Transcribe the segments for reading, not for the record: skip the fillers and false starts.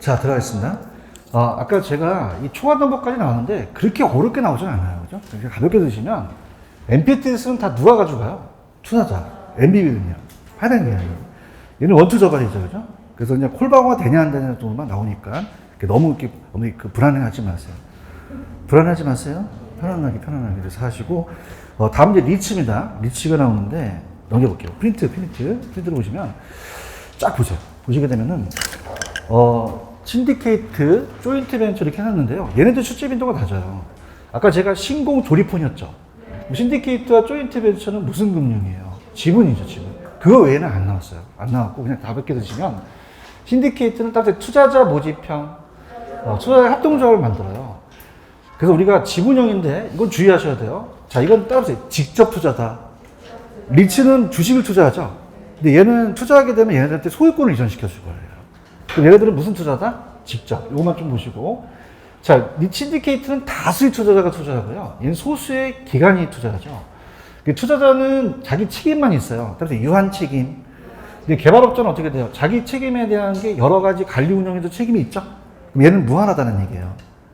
자, 들어가겠습니다. 아까 제가 이 초과 넘버까지 나왔는데 그렇게 어렵게 나오진 않아요. 그죠? 그렇게 가볍게 드시면 MPTS는 다 누가 가져가요? 투자자. MBB는요. 파이낸이에요. 얘는 원투 저발이죠. 그죠? 그래서 이제 콜방어가 되냐 안 되냐 정도만 나오니까 너무 불안해하지 마세요. 불안하지 마세요. 편안하게 그래서 하시고 다음 이제 리치입니다. 리치가 나오는데 넘겨볼게요. 프린트를 보시면 쫙 보세요. 보시게 되면은 신디케이트, 조인트 벤처 이렇게 해놨는데요. 얘네들 출제 빈도가 낮아요. 아까 제가 신공 조리폰이었죠. 신디케이트와 조인트 벤처는 무슨 금융이에요? 지분이죠, 지분. 그거 외에는 안 나왔어요. 안 나왔고 그냥 가볍게 드시면 신디케이트는 따로 투자자 모집형, 투자자 합동조합을 만들어요. 그래서 우리가 지분형인데 이건 주의하셔야 돼요. 자, 이건 따로 직접 투자다. 리츠는 주식을 투자하죠. 근데 얘는 투자하게 되면 얘네들한테 소유권을 이전시켜 줄 거예요. 그럼 얘네들은 무슨 투자다? 직접. 이것만 좀 보시고. 자, 리치 인디케이트는 다수의 투자자가 투자하고요. 얘는 소수의 기관이 투자하죠. 투자자는 자기 책임만 있어요. 따라서 유한 책임. 근데 개발업자는 어떻게 돼요? 자기 책임에 대한 게 여러 가지 관리 운영에도 책임이 있죠? 그럼 얘는 무한하다는 얘기예요.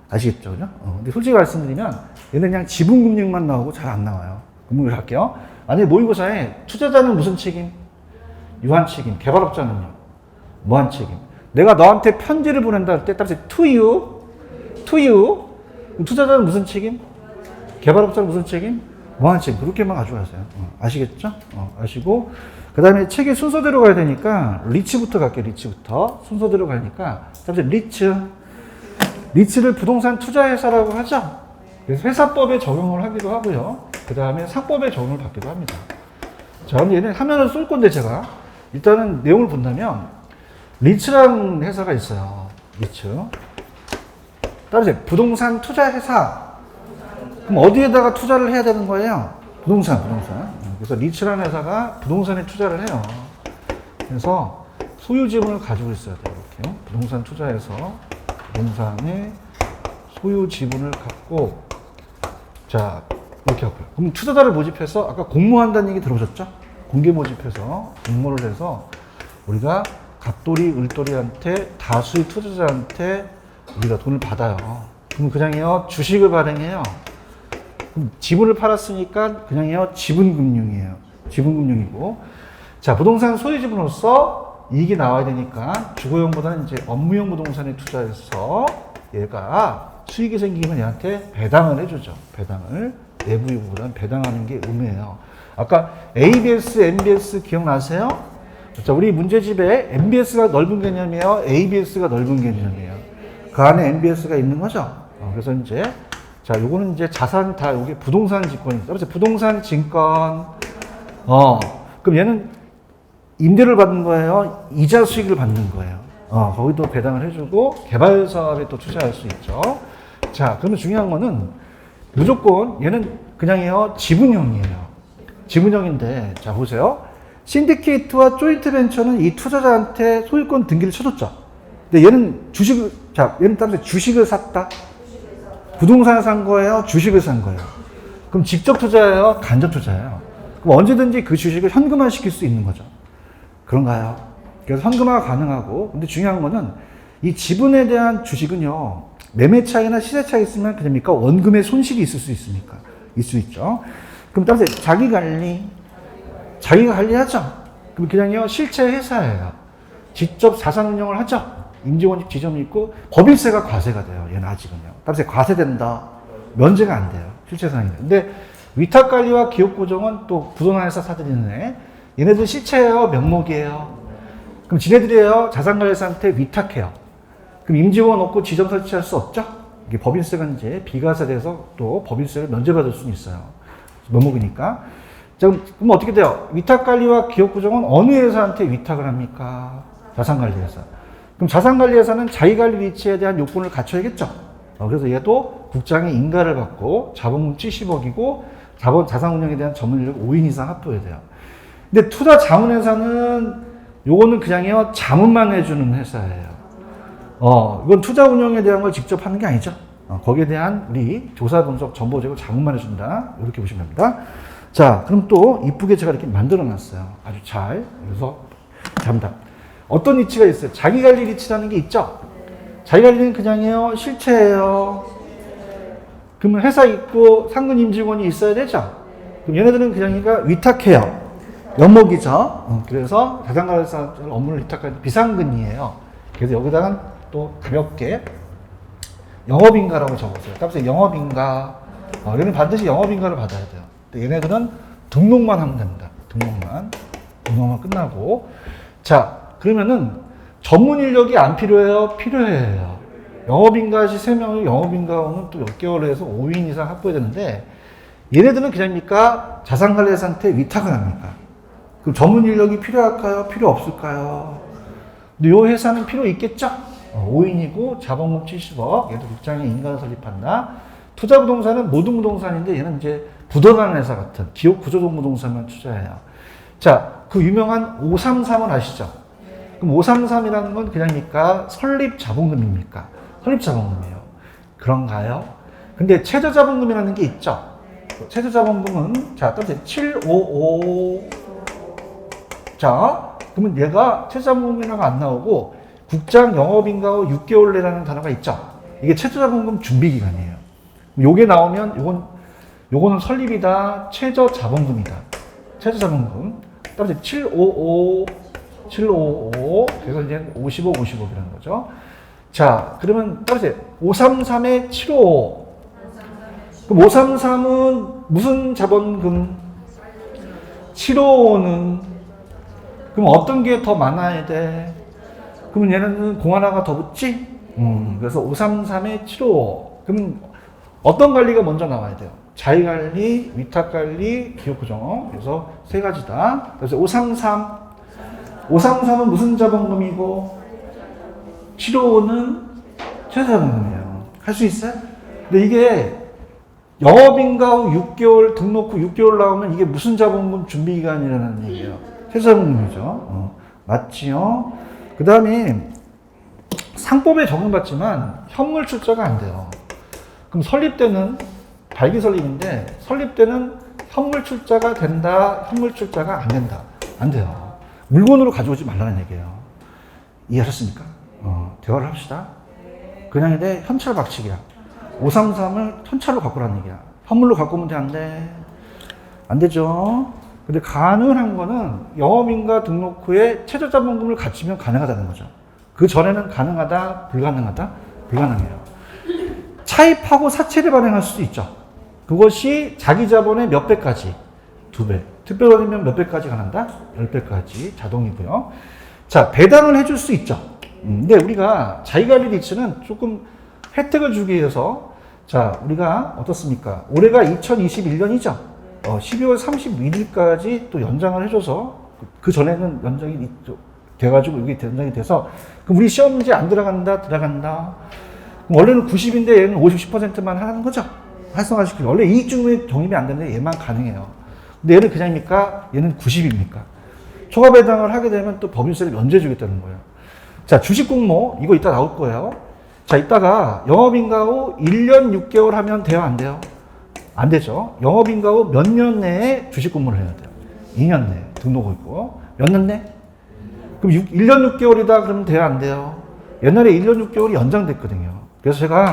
아시겠죠? 그죠? 근데 솔직히 말씀드리면 얘는 그냥 지분금융만 나오고 잘 안 나와요. 금융을 할게요. 만약에 모의고사에 투자자는 무슨 책임? 유한 책임. 개발업자는요? 무한 책임. 내가 너한테 편지를 보낸다 할 때 따라서 to you. 투자자는 무슨 책임? 개발업자는 무슨 책임? 무한 책임. 그렇게만 가져가세요. 아시겠죠? 아시고 그 다음에 책의 순서대로 가야 되니까 리치부터 갈게요. 리치부터 순서대로 가니까 따라서 리츠를 부동산 투자회사라고 하죠. 그래서 회사법에 적용을 하기도 하고요. 그 다음에 상법에 적용을 받기도 합니다. 자, 그럼 얘는 화면을 쏠 건데 제가 일단은 내용을 본다면 리츠라는 회사가 있어요. 리츠. 따라서 부동산 투자회사. 그럼 어디에다가 투자를 해야 되는 거예요? 부동산. 그래서 리츠라는 회사가 부동산에 투자를 해요. 그래서 소유 지분을 가지고 있어야 돼요. 이렇게. 부동산 투자해서 부동산의 소유 지분을 갖고 자, 이렇게 하고요. 그럼 투자자를 모집해서 아까 공모한다는 얘기 들어보셨죠? 공개 모집해서 공모를 해서 우리가 갑돌이, 을돌이한테 다수의 투자자한테 우리가 돈을 받아요. 그럼 그냥요 주식을 발행해요. 그럼 지분을 팔았으니까 그냥요 지분금융이에요. 지분금융이고 자 부동산 소유지분으로서 이익이 나와야 되니까 주거용보다는 이제 업무용 부동산에 투자해서 얘가 수익이 생기면 얘한테 배당을 해주죠. 배당을 내부 이익보다는 배당하는 게 의무예요. 아까 ABS, MBS 기억나세요? 자, 우리 문제집에 MBS가 넓은 개념이에요. ABS가 넓은 개념이에요. 그 안에 MBS가 있는 거죠. 그래서 이제 자, 요거는 이제 자산 다 요게 부동산 증권이죠. 그래서 부동산 증권. 그럼 얘는 임대를 받는 거예요. 이자 수익을 받는 거예요. 거기도 배당을 해주고 개발 사업에 또 투자할 수 있죠. 자, 그러면 중요한 거는 무조건 얘는 그냥요 지분형이에요. 지분형인데 자 보세요. 신디케이트와 조인트 벤처는 이 투자자한테 소유권 등기를 쳐줬죠. 근데 얘는 얘는 따라서 주식을 샀다. 부동산을 산 거예요? 주식을 산 거예요? 그럼 직접 투자예요? 간접 투자예요? 그럼 언제든지 그 주식을 현금화 시킬 수 있는 거죠. 그런가요? 그래서 현금화가 가능하고, 근데 중요한 거는 이 지분에 대한 주식은요, 매매 차익이나 시세 차익이 있으면 그럽니까? 원금의 손실이 있을 수 있습니까? 있을 수 있죠. 그럼 따라서 자기가 관리하죠. 그럼 그냥요, 실체 회사예요. 직접 자산 운영을 하죠. 임직원직 지점이 있고, 법인세가 과세가 돼요. 얘는 아직은요. 따라서 과세된다. 면제가 안 돼요. 실체상이에요. 근데 위탁관리와 기업고정은 또 부동산회사 사들이네. 얘네들 실체예요? 명목이에요? 그럼 지네들이에요? 자산관리사한테 위탁해요. 그럼 임직원 없고 지점 설치할 수 없죠? 이게 법인세가 이제 비과세돼서 또 법인세를 면제받을 수는 있어요. 명목이니까. 자, 그럼 어떻게 돼요? 위탁관리와 기업구정은 어느 회사한테 위탁을 합니까? 자산관리회사. 그럼 자산관리회사는 자기관리 리치에 대한 요건을 갖춰야겠죠? 그래서 얘도 국장의 인가를 받고 자본금 70억이고 자산운용에 대한 전문인력 5인 이상 합도해야 돼요. 근데 투자 자문회사는 요거는 그냥요 자문만 해주는 회사예요. 이건 투자 운영에 대한 걸 직접 하는 게 아니죠. 거기에 대한 우리 조사 분석 정보 제공 자문만 해준다. 이렇게 보시면 됩니다. 자, 그럼 또 이쁘게 제가 이렇게 만들어 놨어요. 아주 잘. 그래서 잡니다. 어떤 리치가 있어요? 자기관리 리치라는 게 있죠? 자기관리는 그냥이에요? 실체예요? 그러면 회사 있고 상근 임직원이 있어야 되죠? 그럼 얘네들은 그냥이가 위탁해요. 연목이죠. 그래서 자산가에서 업무를 위탁하는 비상근이에요. 그래서 여기다가 또 가볍게 영업인가라고 적었어요. 따라서 영업인가. 얘는 반드시 영업인가를 받아야 돼요. 근데 얘네들은 등록만 하면 됩니다. 등록만 끝나고. 자, 그러면은 전문 인력이 안 필요해요? 필요해요. 영업인가시 3명이 영업인가는 또 몇 개월 해서 5인 이상 확보해야 되는데 얘네들은 그냥입니까? 자산관리사한테 위탁을 합니까? 그럼 전문 인력이 필요할까요? 필요 없을까요? 근데 이 회사는 필요 있겠죠? 5인이고 자본금 70억, 얘도 국장에 인간을 설립한다. 투자부동산은 모든 부동산인데 얘는 이제 부도라는 회사 같은 기업 구조동 부동산만 투자해요. 자, 그 유명한 533은 아시죠? 그럼 533이라는 건 그냥입니까? 설립 자본금입니까? 설립 자본금이에요. 그런가요? 근데 최저 자본금이라는 게 있죠? 최저 자본금은, 자, 따라서 755. 자, 그러면 얘가 최저 자본금이라고 안 나오고, 국장 영업인가후 6개월 내라는 단어가 있죠? 이게 최저 자본금 준비 기간이에요. 요게 나오면, 요거는 설립이다, 최저 자본금이다. 최저 자본금. 따라서 755. 그래서 이제 55이라는 거죠. 자, 그러면 따라서 533에 755. 그럼 533은 무슨 자본금? 755는 그럼 어떤 게 더 많아야 돼? 그러면 얘는 공 하나가 더 붙지? 그래서 533에 755. 그럼 어떤 관리가 먼저 나와야 돼요? 자기관리, 위탁관리, 기업구정. 그래서 세 가지다. 그래서 533은 무슨 자본금이고 755는 최저자본금이에요. 할 수 있어요? 근데 이게 영업인가 후 6개월 등록 후 6개월 나오면 이게 무슨 자본금 준비기간이라는 얘기예요. 최저자본금이죠. 맞지요? 그 다음에 상법에 적용받지만 현물 출자가 안 돼요. 그럼 설립 때는 발기 설립인데 설립 때는 현물 출자가 된다, 현물 출자가 안 된다. 안 돼요. 물건으로 가져오지 말라는 얘기예요. 이해하셨습니까? 대화를 합시다. 그냥 내 현찰 박치기야. 533을 현찰로 갖고 라는 얘기야. 현물로 갖고 오면 돼, 안 돼? 안 되죠? 근데 가능한 거는 영업인가 등록 후에 최저자본금을 갖추면 가능하다는 거죠. 그 전에는 가능하다, 불가능하다? 불가능해요. 차입하고 사채를 발행할 수도 있죠. 그것이 자기 자본의 몇 배까지? 2배. 특별원이면 몇 배까지 가능하다? 10배까지 자동이고요. 자, 배당을 해줄 수 있죠. 근데 우리가 자기관리 리츠는 조금 혜택을 주기 위해서 자, 우리가 어떻습니까? 올해가 2021년이죠. 12월 31일까지 또 연장을 해줘서 그 전에는 연장이 돼가지고 이게 연장이 돼서 그럼 우리 시험지 안 들어간다? 들어간다? 그럼 원래는 90인데 얘는 50, 10%만 하는 거죠. 활성화시키고 원래 이익증명이 적립이 안 되는데 얘만 가능해요. 근데 얘는 그냥입니까? 얘는 90입니까? 초과 배당을 하게 되면 또 법인세를 면제해 주겠다는 거예요. 자, 주식 공모 이거 이따 나올 거예요. 자, 이따가 영업인가 후 1년 6개월 하면 돼요, 안 돼요? 안 되죠. 영업인가 후 몇 년 내에 주식 공모를 해야 돼요. 2년 내에 등록을 있고 몇 년 내? 그럼 1년 6개월이다 그러면 돼요, 안 돼요? 옛날에 1년 6개월이 연장됐거든요. 그래서 제가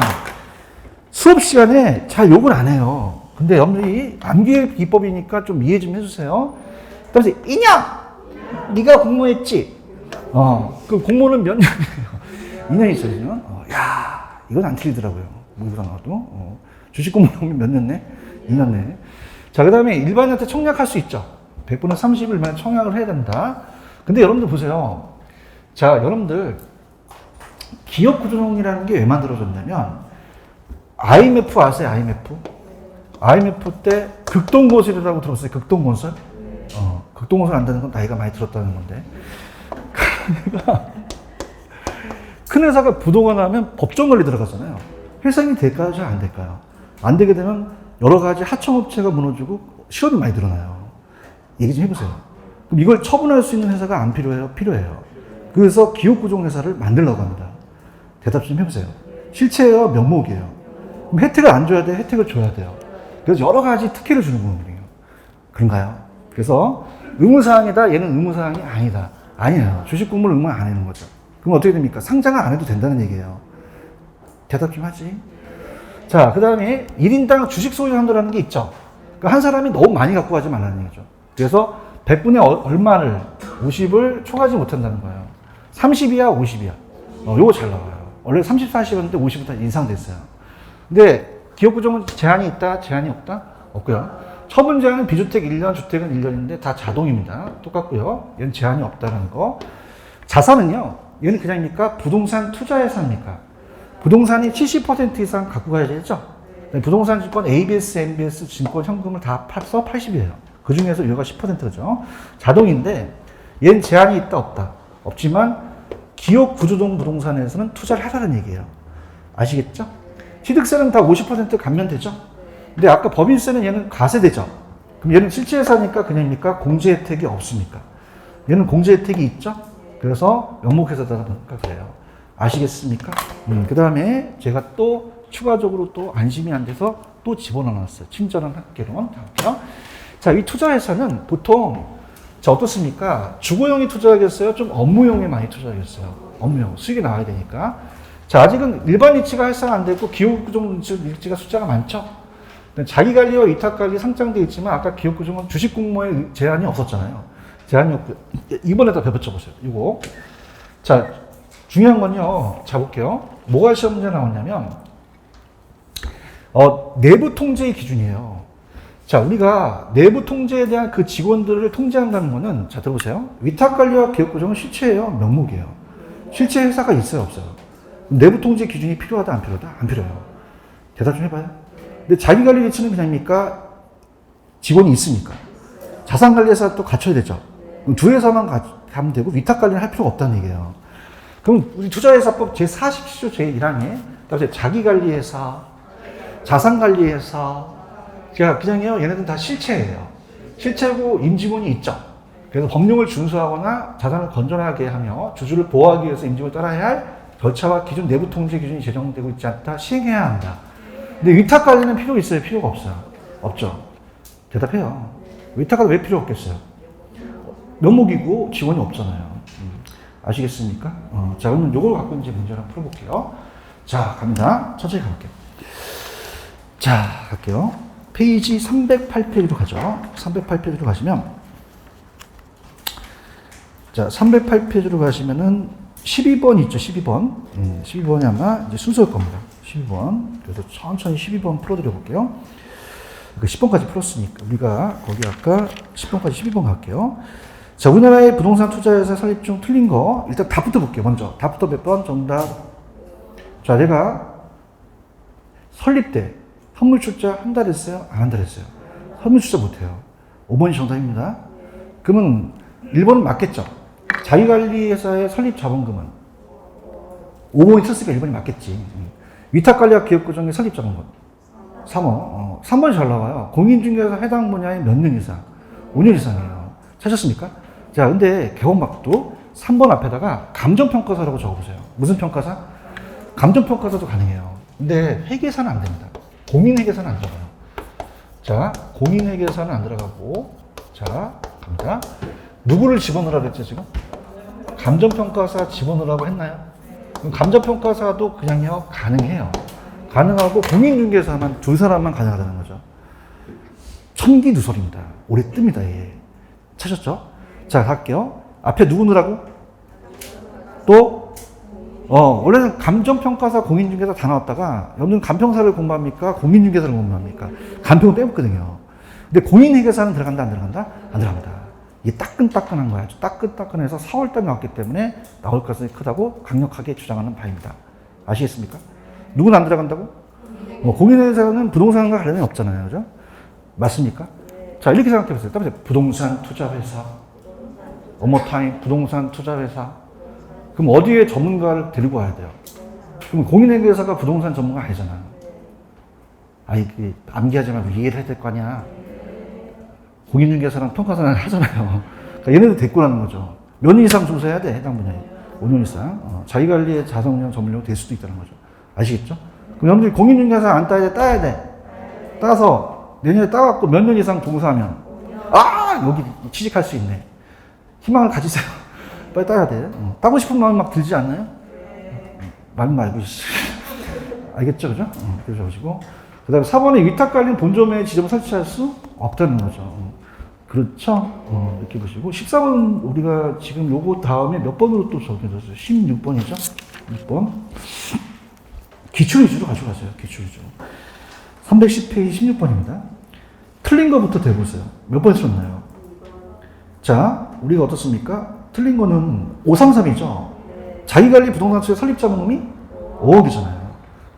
수업 시간에 잘 욕을 안 해요. 근데 여러분들이 암기 기법이니까 좀 이해 좀 해주세요. 그래서 인형! 네가 공모했지? 그 공모는 몇 년이에요? 2년 있어요. 야, 이건 안 틀리더라고요. 뭐가 나와도. 주식 공모는 몇 년 내? 2년 내. 자, 그 다음에 일반인한테 청약할 수 있죠. 100분의 30일 만에 청약을 해야 된다. 근데 여러분들 보세요. 자, 여러분들 기업 구조론이라는 게 왜 만들어졌냐면 IMF 아세요? IMF? IMF 때 극동건설이라고 들었어요? 극동건설? 극동건설 안다는 건 나이가 많이 들었다는 건데. 큰 회사가 부도가 나면 법정 관리 들어가잖아요. 회사인이 될까요? 잘 안 될까요? 안 되게 되면 여러 가지 하청업체가 무너지고 실업이 많이 늘어나요. 얘기 좀 해보세요. 그럼 이걸 처분할 수 있는 회사가 안 필요해요? 필요해요. 그래서 기업구조회사를 만들려고 합니다. 대답 좀 해보세요. 실체예요? 명목이에요? 그럼 혜택을 안 줘야 돼요? 혜택을 줘야 돼요. 그래서 여러 가지 특혜를 주는 거거든요. 그런가요? 그래서 의무사항이다, 얘는 의무사항이 아니다. 아니에요. 주식 공모를 의무 안 하는 거죠. 그럼 어떻게 됩니까? 상장을 안 해도 된다는 얘기예요. 대답 좀 하지. 자, 그 다음에 1인당 주식 소유 한도라는 게 있죠. 그러니까 한 사람이 너무 많이 갖고 가지 말라는 얘기죠. 그래서 100분의 얼마를 50을 초과하지 못한다는 거예요. 30이야 50이야. 요거 잘 나와요. 원래 30, 40이었는데 50부터 인상됐어요. 근데 기업구조는 제한이 있다, 제한이 없다? 없고요. 처분 제한은 비주택 1년, 주택은 1년인데 다 자동입니다. 똑같고요. 얘는 제한이 없다는 거. 자산은요, 얘는 그냥입니까? 부동산 투자 예산입니까? 부동산이 70% 이상 갖고 가야 되죠? 부동산 증권 ABS, MBS 증권 현금을 다 팔서 80이에요. 그 중에서 이거가 10%죠. 자동인데 얘는 제한이 있다 없다. 없지만 기업 구조동 부동산에서는 투자를 하라는 얘기예요. 아시겠죠? 취득세는 다 50% 감면되죠? 근데 아까 법인세는 얘는 과세되죠? 그럼 얘는 실체예산이니까 그냥입니까? 공제 혜택이 없습니까? 얘는 공제 혜택이 있죠? 그래서 명목회사다 보니까 그래요. 아시겠습니까? 그 다음에 제가 또 추가적으로 또 안심이 안 돼서 또 집어넣어놨어요. 친절한 학계론. 자, 이 투자회사는 보통, 자, 어떻습니까? 주거용에 투자하겠어요? 좀 업무용에 많이 투자하겠어요? 업무용. 수익이 나와야 되니까. 자, 아직은 일반 이치가 활성화 안 되고 기업구종 이치가 숫자가 많죠? 자기관리와 위탁관리 상장되어 있지만 아까 기업구종은 주식 공모에 제한이 없었잖아요. 제한이 없고, 이번에다 배워쳐보세요. 이거. 자, 중요한 건요. 자, 볼게요. 뭐가 시험 문제 나왔냐면, 내부 통제의 기준이에요. 자, 우리가 내부 통제에 대한 그 직원들을 통제한다는 거는, 자, 들어보세요. 위탁관리와 기업구종은 실체예요? 명목이에요? 실체 회사가 있어요? 없어요? 내부 통제 기준이 필요하다? 안 필요하다? 안 필요해요. 대답 좀 해봐요. 근데 자기관리 위치는 그냥입니까? 직원이 있습니까? 자산관리회사 또 갖춰야 되죠. 그럼 두 회사만 가면 되고 위탁관리는 할 필요가 없다는 얘기예요. 그럼 우리 투자회사법 제47조 제1항에 그다음에 자기관리회사, 자산관리회사, 제가 그냥요, 얘네들은 다 실체예요. 실체고 임직원이 있죠. 그래서 법령을 준수하거나 자산을 건전하게 하며 주주를 보호하기 위해서 임직원을 따라야 할 절차와 기준, 내부 통제 기준이 제정되고 있지 않다. 시행해야 한다. 근데 위탁관리는 필요 있어요? 필요가 없어요? 없죠. 대답해요. 위탁관리 왜 필요 없겠어요? 명목이고 직원이 없잖아요. 아시겠습니까? 자, 그러면 요걸 갖고 이제 문제를 한번 풀어볼게요. 자, 갑니다. 천천히 가볼게요. 자, 갈게요. 페이지 308페이지로 가죠. 308페이지로 가시면, 자, 308페이지로 가시면은 12번 있죠, 12번. 12번이 아마 이제 순서일 겁니다. 12번. 그래서 천천히 12번 풀어드려 볼게요. 10번까지 풀었으니까. 우리가 거기 아까 10번까지 12번 갈게요. 자, 우리나라의 부동산 투자회사 설립 중 틀린 거, 일단 답부터 볼게요, 먼저. 답부터 몇 번? 정답. 자, 내가 설립 때 선물 출자 한 달 했어요? 안 한 달 했어요? 선물 출자 못해요. 5번이 정답입니다. 그러면 1번은 맞겠죠? 자기관리회사의 설립 자본금은 5번이 썼으니까 1번이 맞겠지. 위탁관리와 기업구조의 설립 자본금 3번. 3번이 잘 나와요. 공인중개사 해당 분야의 몇 년 이상? 5년 이상이에요. 찾았습니까? 자, 근데 개원막도 3번 앞에다가 감정평가사라고 적어보세요. 무슨 평가사? 감정평가사도 가능해요. 근데 회계사는 안 됩니다. 공인회계사는 안 들어가요. 자, 공인회계사는 안 들어가고, 자, 갑니다. 누구를 집어넣으라고 했죠, 지금? 감정평가사 집어넣으라고 했나요? 그럼 감정평가사도 그냥요, 가능해요. 가능하고 공인중개사만 두 사람만 가능하다는 거죠. 천기누설입니다. 오래 뜹니다, 얘. 찾았죠? 자, 갈게요. 앞에 누구 넣으라고? 또, 원래는 감정평가사, 공인중개사 다 나왔다가, 여러분 감평사를 공부합니까? 공인중개사를 공부합니까? 감평은 빼먹거든요. 근데 공인회계사는 들어간다, 안 들어간다? 안 들어갑니다. 이게 따끈따끈한 거야. 따끈따끈해서 4월달에 나왔기 때문에 나올 가능성이 크다고 강력하게 주장하는 바입니다. 아시겠습니까? 누구는 안 들어간다고? 공인회계사는 부동산과 관련이 없잖아요. 그죠? 맞습니까? 자, 이렇게 생각해 보세요. 따라서 부동산 투자회사. 원모타임 부동산 투자회사. 그럼 어디에 전문가를 데리고 와야 돼요? 그럼 공인회계사가 부동산 전문가 아니잖아. 암기하지 말고 이해를 해야 될 거 아니야. 공인중개사랑 평가사는 하잖아요. 그러니까 얘네들 데리고 가는 거죠. 몇 년 이상 조사해야 돼, 해당 분야에. 5년 이상. 자기관리의 자산운용 전문력이 될 수도 있다는 거죠. 아시겠죠? 그럼 여러분들이 공인중개사 안 따야 돼? 따야 돼. 따서 내년에 따갖고 몇 년 이상 종사하면, 여기 취직할 수 있네. 희망을 가지세요. 빨리 따야 돼. 따고 싶은 마음이 막 들지 않나요? 말 말고. 알겠죠? 그죠? 그래서 보시고. 그 다음에 4번에 위탁 관련 본점에 지점을 설치할 수 없다는 거죠. 그렇죠? 이렇게 보시고. 14번 우리가 지금 요거 다음에 몇 번으로 또 적용해줬어요? 16번이죠? 6번. 기출 위주로 가져가세요. 기출 위주로. 310페이지 16번입니다. 틀린 거부터 대보세요. 몇 번 썼나요? 자, 우리가 어떻습니까? 틀린 거는 533이죠? 자기관리 부동산 투자 설립자본금이 5억이잖아요.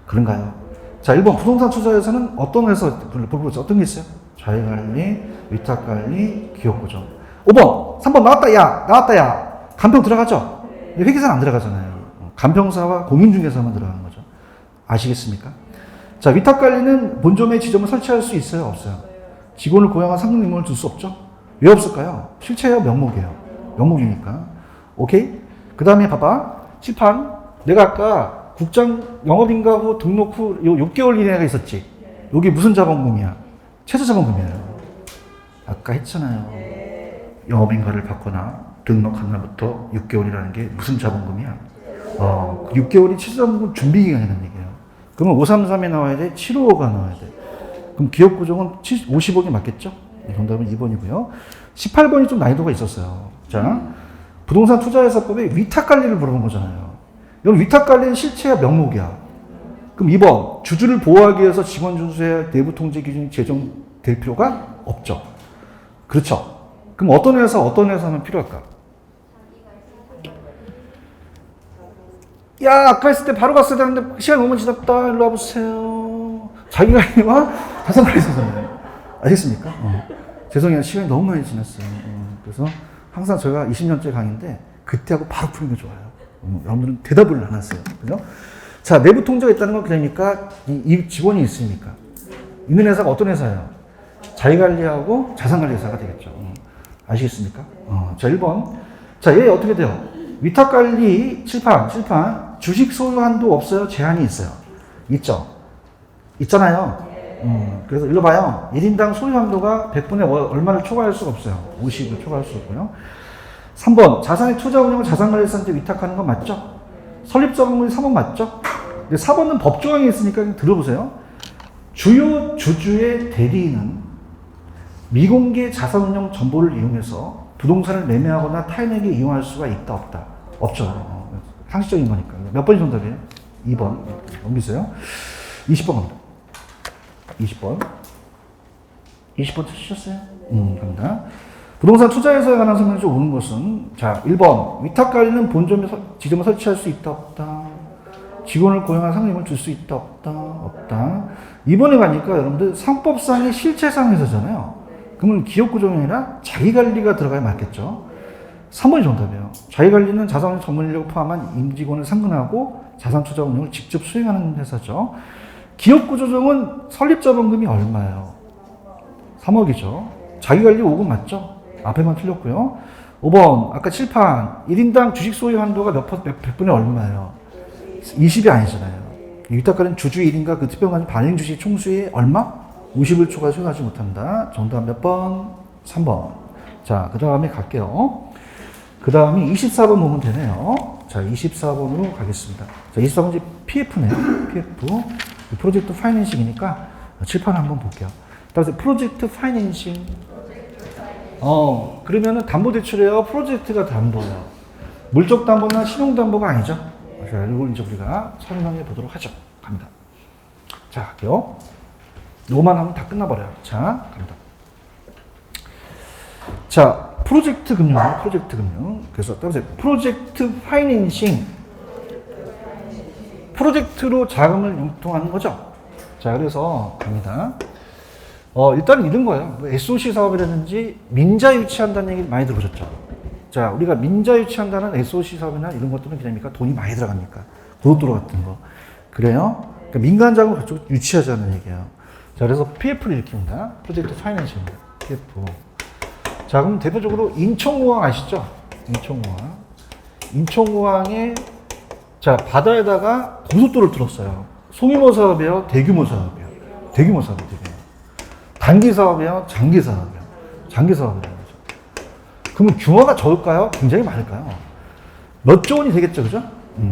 그런가요? 자, 1번 부동산 투자에서는 어떤 회사, 어떤 게 있어요? 자기관리, 위탁관리, 기업구조. 5번, 3번 나왔다, 야! 나왔다, 야! 간평 들어가죠? 회계사는 안 들어가잖아요. 간평사와 공인중개사만 들어가는 거죠. 아시겠습니까? 자, 위탁관리는 본점에 지점을 설치할 수 있어요? 없어요? 직원을 고용한 상급임원을 둘 수 없죠? 왜 없을까요? 실체예요? 명목이에요? 명목이니까. 오케이? 그 다음에 봐봐. 칠판. 내가 아까 국장 영업인가 후 등록 후 요 6개월 이내가 있었지? 요게 무슨 자본금이야? 최저자본금이에요. 아까 했잖아요. 영업인가를 받거나 등록한 날부터 6개월이라는 게 무슨 자본금이야? 6개월이 최저자본금 준비기간이라는 얘기예요. 그러면 533에 나와야 돼? 755가 나와야 돼. 그럼 기업구조는 50억이 맞겠죠? 정답은 2번이고요. 18번이 좀 난이도가 있었어요. 자, 부동산 투자회사법에 위탁관리를 물어본 거잖아요. 여러분 위탁관리는 실체야 명목이야. 그럼 2번 주주를 보호하기 위해서 직원 준수해야 할 내부 통제 기준이 제정될 필요가 없죠. 그렇죠. 그럼 어떤 회사는 필요할까? 야, 아까 했을 때 바로 갔어야 되는데 시간 너무 지났다. 일로 와보세요. 자기관리와 자산관리 사잖아요. 아시겠습니까? 죄송해요. 시간이 너무 많이 지났어요. 그래서 항상 제가 20년째 강의인데 그때하고 바로 푸는 게 좋아요. 여러분들은 대답을 안 하세요. 그죠? 자, 내부 통제가 있다는 건 그러니까 이 직원이 있으니까. 있는 회사가 어떤 회사예요? 자기관리하고 자산관리 회사가 되겠죠. 아시겠습니까? 자, 1번. 자, 얘 어떻게 돼요? 위탁관리 칠판. 주식 소유 한도 없어요? 제한이 있어요? 있죠? 있잖아요. 그래서 일로 봐요. 1인당 소유 한도가 100분의 얼마를 초과할 수가 없어요. 50을 초과할 수 없고요. 3번. 자산의 투자 운영을 자산관리사한테 위탁하는 건 맞죠? 설립자본금이 3번 맞죠? 근데 4번은 법조항이 있으니까 그냥 들어보세요. 주요 주주의 대리인은 미공개 자산운용 정보를 이용해서 부동산을 매매하거나 타인에게 이용할 수가 있다 없다? 없죠. 상식적인 거니까. 몇 번이 정답이에요? 2번. 넘기세요. 20번 갑니다. 20번 찾으셨어요? 갑니다. 부동산 투자회사에 관한 설명이 좀 오는 것은, 자, 1번. 위탁관리는 본점에 지점을 설치할 수 있다, 없다. 직원을 고용한 상임을 줄 수 있다, 없다, 없다. 2번에 가니까 여러분들 상법상의 실체상 회사잖아요. 그러면 기업구조가 아니라 자기관리가 들어가야 맞겠죠. 3번이 정답이에요. 자기관리는 자산 전문 인력을 포함한 임직원을 상근하고 자산 투자 운영을 직접 수행하는 회사죠. 기업구조정은 설립자본금이 얼마예요? 3억이죠. 자기관리 5억 맞죠? 앞에만 틀렸고요. 5번 아까 칠판 1인당 주식 소유 한도가 몇 분의 얼마예요? 20이 아니잖아요. 위탁관리는 주주 1인가 그 특별관 반영 주식 총수의 얼마? 50을 초과 수행하지 못한다. 정답 몇 번? 3번. 자, 그 다음에 갈게요. 그 다음에 24번 보면 되네요. 자, 24번으로 가겠습니다. 자, 24번 이제 PF네요. PF. 프로젝트 파이낸싱이니까 칠판 한번 볼게요. 따라서 프로젝트 파이낸싱. 그러면은 담보대출이에요? 프로젝트가 담보예요? 물적 담보나 신용 담보가 아니죠? 자, 이걸 이제 우리가 설명해 보도록 하죠. 갑니다. 자, 갈게요. 요만 하면 다 끝나버려요. 자, 갑니다. 자, 프로젝트 금융. 그래서 따라서 프로젝트 파이낸싱. 프로젝트로 자금을 융통하는 거죠. 자, 그래서 갑니다. 일단 이런 거예요. SOC 사업이라든지 민자 유치한다는 얘기 많이 들어보셨죠? 자, 우리가 민자 유치한다는 SOC 사업이나 이런 것들은 그냥입니까? 돈이 많이 들어갑니까? 고속도로 같은 거. 그래요? 그러니까 민간 자금을 가지고 유치하자는 얘기예요. 자, 그래서 PF를 일으킵니다. 프로젝트 파이낸싱입니다. PF. 자, 그럼 대표적으로 인천공항 아시죠? 인천공항에 자, 바다에다가 고속도로를 뚫었어요. 소규모 사업이에요? 대규모 사업이에요? 대규모 사업이에요. 단기 사업이에요? 장기 사업이에요? 장기 사업이라는 거죠. 그러면 규모가 적을까요? 굉장히 많을까요? 몇 조 원이 되겠죠, 그죠?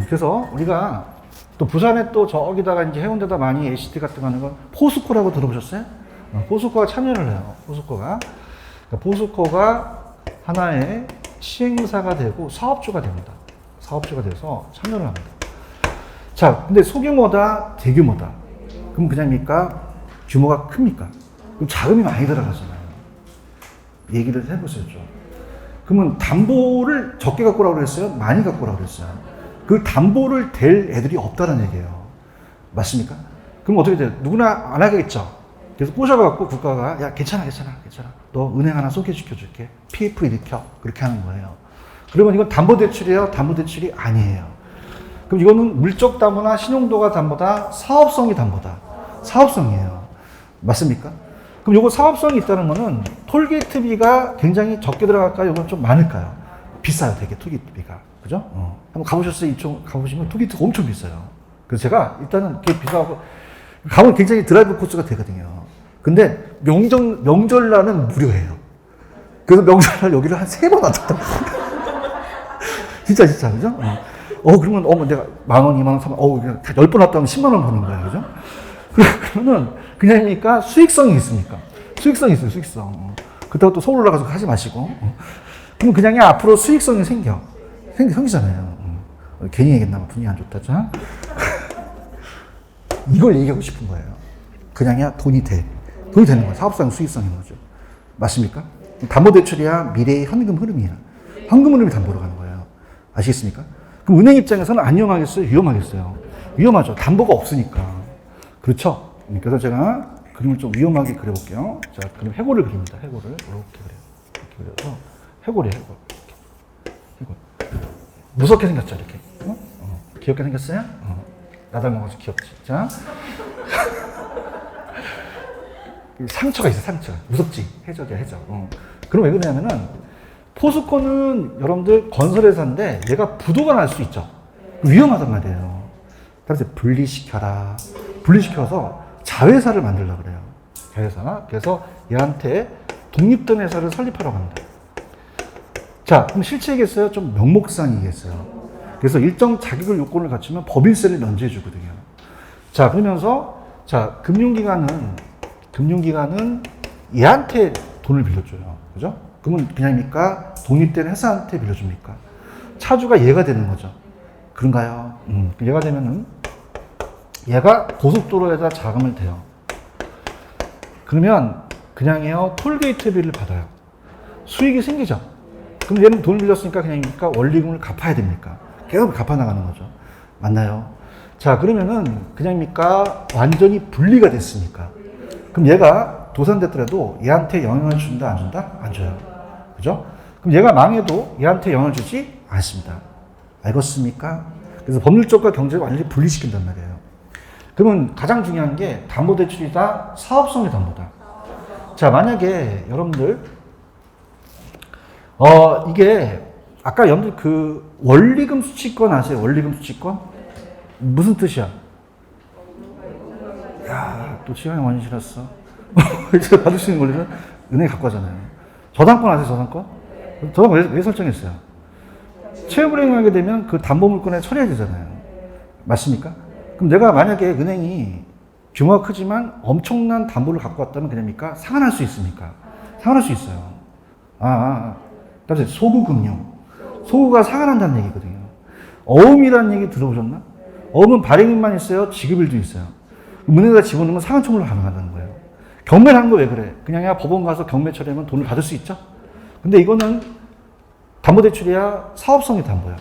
그래서 우리가 또 부산에 또 저기다가 이제 해운대다 많이 ACT 같은 거 하는 건 포스코라고 들어보셨어요? 포스코가 참여를 해요. 포스코가. 그러니까 포스코가 하나의 시행사가 되고 사업주가 됩니다. 사업주가 돼서 참여를 합니다. 자, 근데 소규모다, 대규모다. 그럼 그냥입니까? 규모가 큽니까? 그럼 자금이 많이 들어가잖아요. 얘기를 해보세요, 좀. 그러면 담보를 적게 갖고 오라고 그랬어요? 많이 갖고 오라고 그랬어요? 그 담보를 댈 애들이 없다는 얘기예요. 맞습니까? 그럼 어떻게 돼요? 누구나 안 하겠죠? 그래서 꼬셔갖고 국가가, 야, 괜찮아. 너 은행 하나 소개시켜줄게. PF 일으켜. 그렇게 하는 거예요. 그러면 이건 담보대출이에요? 담보대출이 아니에요. 그럼 이거는 물적 담보나 신용도가 담보다, 사업성이 담보다. 사업성이에요. 맞습니까? 그럼 요거 사업성이 있다는 거는 톨게이트비가 굉장히 적게 들어갈까요? 이건 좀 많을까요? 비싸요, 되게 톨게이트비가. 그죠? 한번 가보셨어요? 이쪽 가보시면 톨게이트가 엄청 비싸요. 그래서 제가 일단은 그게 비싸고, 가면 굉장히 드라이브 코스가 되거든요. 근데 명절날은 무료예요. 그래서 명절날 여기를 한 3번 왔다. 진짜, 그죠? 그러면, 내가 10,000원, 20,000원, 30,000원, 그냥 10번 왔다 하면 10만원 버는 거예요. 그죠? 그러면은, 그냥입니까? 수익성이 있습니까? 수익성이 있어요, 수익성. 그렇다고 또 서울 올라가서 하지 마시고. 그럼 그냥 앞으로 수익성이 생기잖아요. 괜히 얘기했나 봐. 분위기 안 좋다, 자. 이걸 얘기하고 싶은 거예요. 그냥이야 돈이 되는 거예요. 사업상 수익성인 거죠. 맞습니까? 담보대출이야 미래의 현금 흐름이야. 현금 흐름이 담보로 가는 거예요. 아시겠습니까? 그럼 은행 입장에서는 안 위험하겠어요? 위험하겠어요. 위험하죠. 담보가 없으니까. 그렇죠? 그래서 제가 그림을 좀 위험하게 그려볼게요. 자, 그럼 해골을 그립니다. 해골을 이렇게 그려요. 이렇게 그려서 해골이에요. 해골. 무섭게 생겼죠, 이렇게. 귀엽게 생겼어요? 나 닮아가지고 귀엽지. 자. 상처가 있어요, 상처. 무섭지? 해적이야, 해적. 그럼 왜 그러냐면은, 포스코는 여러분들 건설회사인데, 얘가 부도가 날 수 있죠. 위험하단 말이에요. 그래서 분리시켜라. 분리시켜서 자회사를 만들려고 그래요. 자회사. 그래서 얘한테 독립된 회사를 설립하라고 합니다. 자, 그럼 실체이겠어요? 좀 명목상이겠어요. 그래서 일정 자격을 요건을 갖추면 법인세를 면제해 주거든요. 자, 그러면서, 자, 금융기관은 얘한테 돈을 빌려줘요. 그죠? 그러면 그냥입니까? 독립된 회사한테 빌려줍니까? 차주가 얘가 되는 거죠. 그런가요? 얘가 되면은, 얘가 고속도로에다 자금을 대요. 그러면, 그냥요, 톨게이트비를 받아요. 수익이 생기죠? 그럼 얘는 돈을 빌렸으니까 그냥입니까? 원리금을 갚아야 됩니까? 계속 갚아나가는 거죠. 맞나요? 자, 그러면은, 그냥입니까? 완전히 분리가 됐으니까. 그럼 얘가 도산됐더라도 얘한테 영향을 준다, 안 준다? 안 줘요. 그죠? 그럼 얘가 망해도 얘한테 영향을 주지 않습니다. 알겠습니까? 그래서 법률적과 경제를 완전히 분리시킨단 말이에요. 그러면 가장 중요한 게 담보대출이다, 사업성의 담보다. 자, 만약에 여러분들, 이게, 아까 여러분들 그 원리금 수취권 아세요? 원리금 수취권? 무슨 뜻이야? 야, 또 시간이 많이 지났어. 제가 받을 수 있는 원리는 은행에 갖고 가잖아요. 저당권 아세요, 저당권? 저당권 왜 설정했어요? 채무불이행하게 되면 그 담보물권에 처리해야 되잖아요. 맞습니까? 그럼 내가 만약에 은행이 규모가 크지만 엄청난 담보를 갖고 왔다면 그냥입니까? 상환할 수 있습니까? 상환할 수 있어요. 그다음에 소구금융. 소구가 상환한다는 얘기거든요. 어음이라는 얘기 들어보셨나? 어음은 발행인만 있어요? 지급일도 있어요. 은행에다 집어넣으면 상환 청구를 가능하다는 거예요. 경매를 하는 거 왜 그래? 그냥 야 법원 가서 경매 처리하면 돈을 받을 수 있죠? 근데 이거는 담보대출이야 사업성이 담보야.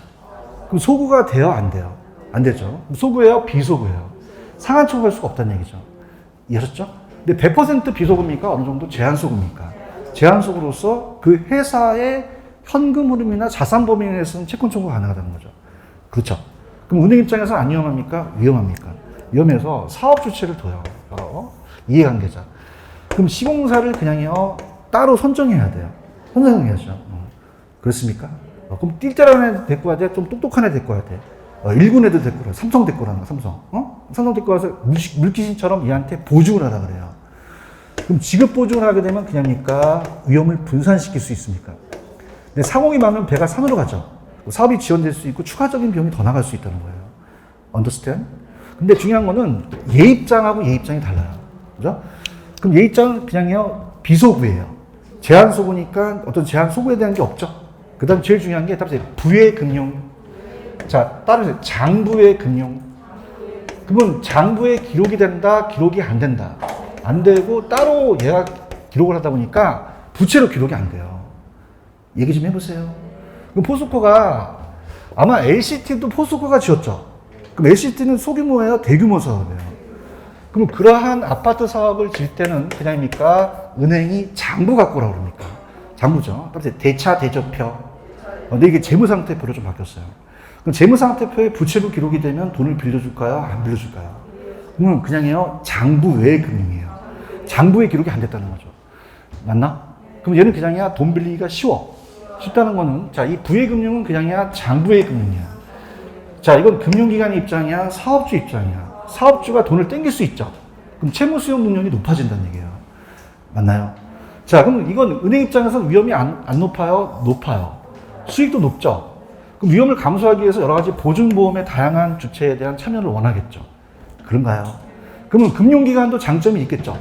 그럼 소구가 돼요? 안 돼요? 안 되죠. 소구예요? 비소구예요? 상환 청구할 수가 없다는 얘기죠. 이해하셨죠? 근데 100% 비소구입니까? 어느 정도 제한소구입니까? 제한소구로서 그 회사의 현금 흐름이나 자산 범위에 대해서는 채권 청구가 가능하다는 거죠. 그렇죠. 그럼 은행 입장에서 안 위험합니까? 위험합니까? 위험해서 사업 주체를 둬요. 이해관계자. 그럼 시공사를 그냥요 따로 선정해야 돼요. 선정해야죠. 그렇습니까? 그럼 뛸 때라는 애들 데리고 와야 돼? 좀 똑똑한 애들 데리고 와야 돼? 일군 애들 데리고 와야 돼? 삼성 데리고 와라는 거야, 삼성. 삼성 데리고 와서 물귀신처럼 얘한테 보증을 하라 그래요. 그럼 지급 보증을 하게 되면 그냥입니까? 위험을 분산시킬 수 있습니까? 근데 상황이 많으면 배가 산으로 가죠. 사업이 지연될 수 있고 추가적인 비용이 더 나갈 수 있다는 거예요. Understand? 근데 중요한 거는 예입장하고 예입장이 달라요. 그죠? 그럼 예입장은 그냥요, 비소부예요. 제한소부니까 어떤 제한소부에 대한 게 없죠. 그 다음 제일 중요한 게 부의 금융. 자, 따르세요. 장부의 금융. 그러면 장부에 기록이 된다, 기록이 안 된다. 안 되고 따로 얘가 기록을 하다 보니까 부채로 기록이 안 돼요. 얘기 좀 해보세요. 그럼 포스코가 아마 LCT도 포스코가 지었죠. 그럼 LCT는 소규모예요, 대규모 사업이에요. 그럼 그러한 아파트 사업을 질 때는 그냥입니까? 은행이 장부 갖고 오라고 그럽니까? 장부죠. 대차 대조표. 근데 이게 재무상태표로 좀 바뀌었어요. 그럼 재무상태표에 부채로 기록이 되면 돈을 빌려줄까요? 안 빌려줄까요? 그러면 그냥요, 장부 외의 금융이에요. 장부에 기록이 안 됐다는 거죠. 맞나? 그럼 얘는 그냥이야, 돈 빌리기가 쉬워. 쉽다는 거는, 자, 이 부의 금융은 그냥이야, 장부의 금융이야. 자, 이건 금융기관의 입장이야, 사업주 입장이야. 사업주가 돈을 땡길 수 있죠. 그럼 채무 수용 능력이 높아진다는 얘기예요. 맞나요? 자, 그럼 이건 은행 입장에서 위험이 안 높아요? 높아요. 수익도 높죠. 그럼 위험을 감수하기 위해서 여러 가지 보증보험의 다양한 주체에 대한 참여를 원하겠죠. 그런가요? 그러면 금융기관도 장점이 있겠죠.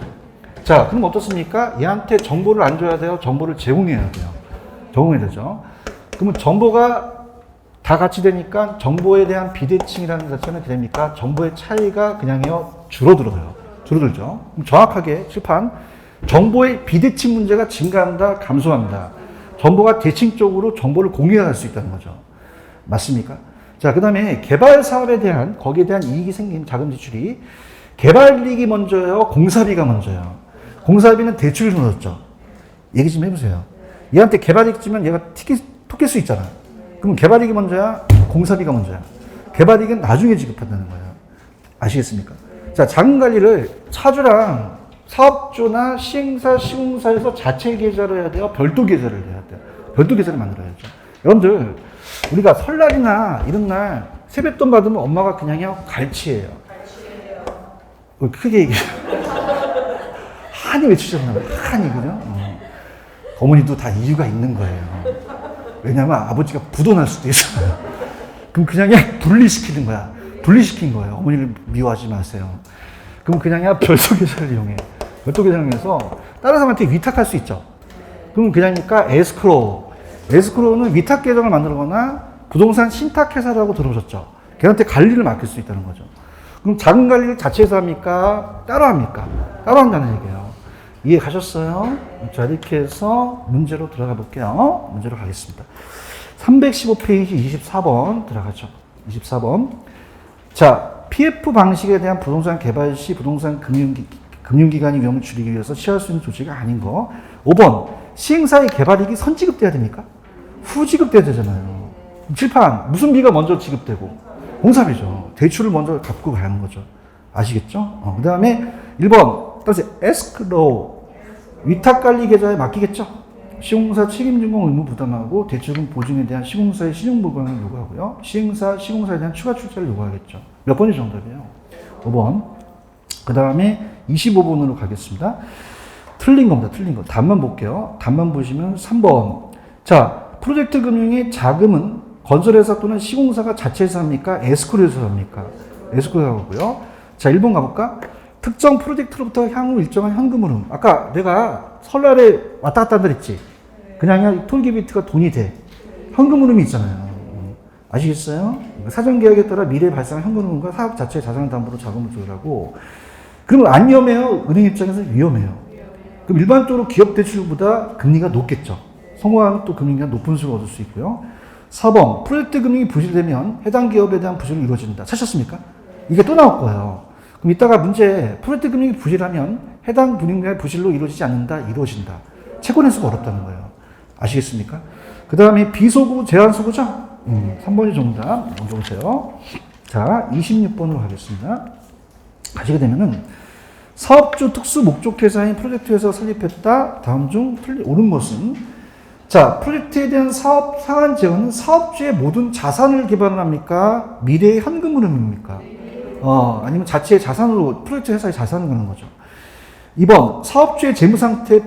자, 그럼 어떻습니까? 얘한테 정보를 안 줘야 돼요? 정보를 제공해야 돼요? 제공해야 되죠. 그러면 정보가 다 같이 되니까 정보에 대한 비대칭이라는 자체는 됩니까? 정보의 차이가 그냥요, 줄어들어요. 줄어들죠. 그럼 정확하게 칠판, 정보의 비대칭 문제가 증가한다, 감소한다. 정보가 대칭적으로 정보를 공유할 수 있다는 거죠. 맞습니까? 자, 그 다음에 개발 사업에 대한, 거기에 대한 이익이 생긴 자금 지출이 개발 이익이 먼저요, 공사비가 먼저요. 공사비는 대출이 늦었죠. 얘기 좀 해보세요. 얘한테 개발 이익 주면 얘가 토낄 수 있잖아. 그럼 개발 이익이 먼저야, 공사비가 먼저야. 개발 이익은 나중에 지급한다는 거예요. 아시겠습니까? 자, 자금 관리를 차주랑 사업주나 시행사, 시공사에서 자체 계좌를 해야 돼요? 별도 계좌를 해야 돼요? 별도 계좌를 만들어야죠. 여러분들, 우리가 설날이나 이런 날 세뱃돈 받으면 엄마가 그냥요, 갈치예요. 크게 얘기해요. 한이 외치잖아요. 한이, 그죠? 어머니도 다 이유가 있는 거예요. 왜냐면 아버지가 부도날 수도 있어요. 그럼 그냥 분리시키는 거야. 분리시킨 거예요. 어머니를 미워하지 마세요. 그럼 그냥 별도 계좌를 이용해. 별도 계좌를 이용해서 다른 사람한테 위탁할 수 있죠. 그럼 그냥니까 에스크로우. 에스크로우는 위탁 계정을 만들거나 부동산 신탁회사라고 들어오셨죠. 걔한테 관리를 맡길 수 있다는 거죠. 그럼 자금 관리를 자체에서 합니까? 따로 합니까? 따로 한다는 얘기예요. 이해 가셨어요? 자, 이렇게 해서 문제로 들어가 볼게요. 문제로 가겠습니다. 315페이지 24번 들어가죠. 24번. 자, PF 방식에 대한 부동산 개발 시 부동산 금융기관이 위험을 줄이기 위해서 취할 수 있는 조치가 아닌 거. 5번. 시행사의 개발이익이 선지급돼야 됩니까? 후지급돼야 되잖아요. 칠판. 무슨 비가 먼저 지급되고? 공사비죠. 대출을 먼저 갚고 가는 거죠. 아시겠죠? 그 다음에 1번. 따라서 에스크로우. 위탁관리 계좌에 맡기겠죠. 시공사 책임준공 의무 부담하고 대출금 보증에 대한 시공사의 신용보강을 요구하고요. 시행사, 시공사에 대한 추가 출자를 요구하겠죠. 몇 번이 정답이에요? 5번. 그 다음에 25번으로 가겠습니다. 틀린 겁니다. 틀린 거. 답만 볼게요. 답만 보시면 3번. 자, 프로젝트 금융의 자금은 건설회사 또는 시공사가 자체에서 합니까? 에스크로에서 합니까? 에스크로에서 하고요. 자, 1번 가볼까? 특정 프로젝트로부터 향후 일정한 현금 흐름. 아까 내가 설날에 왔다 갔다 한다 그랬지? 그냥 톨게이트가 돈이 돼. 현금 흐름이 있잖아요. 아시겠어요? 사전계약에 따라 미래에 발생한 현금 흐름과 사업 자체의 자산을 담보로 자금을 조율하고. 그러면 안 위험해요? 은행 입장에서 위험해요. 그럼 일반적으로 기업 대출보다 금리가 높겠죠. 성공하면 또 금리가 높은 수를 얻을 수 있고요. 4번, 프로젝트 금융이 부실되면 해당 기업에 대한 부실이 이루어진다. 찾셨습니까? 이게 또 나올 거예요. 그럼 이따가 문제, 프로젝트 금융이 부실하면 해당 금융의 부실로 이루어지지 않는다, 이루어진다. 채권에서가 어렵다는 거예요. 아시겠습니까? 그 다음에 비소구, 제한소구죠? 3번이 정답. 먼저 보세요. 자, 26번으로 가겠습니다. 가시게 되면은, 사업주 특수 목적 회사인 프로젝트 회사 설립했다. 다음 중 옳은 것은? 자, 프로젝트에 대한 사업 상한 재원은 사업주의 모든 자산을 개발합니까? 미래의 현금 흐름입니까? 아니면 자체의 자산으로, 프로젝트 회사의 자산을 거는 거죠. 2번, 사업주의 재무상태